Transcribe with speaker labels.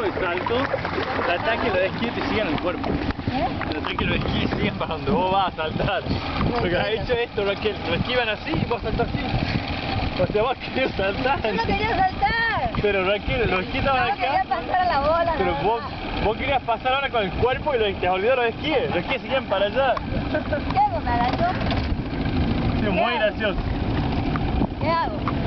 Speaker 1: el salto, tratá que los esquíes te sigan el cuerpo. Tratá que los esquíes sigan para donde vos vas a saltar. Porque has hecho esto, Raquel, los esquíes van así y vos saltás así. O sea, vos querés saltar.
Speaker 2: Yo no quería saltar.
Speaker 1: Pero Raquel, los esquíes estaban acá.
Speaker 2: Yo quería pasar a la bola.
Speaker 1: Pero vos querías pasar ahora con el cuerpo y te olvidó los esquíes. Los esquíes seguían para allá.
Speaker 2: ¿Qué hago, Narayo?
Speaker 1: Sí, muy gracioso.
Speaker 2: ¿Qué hago?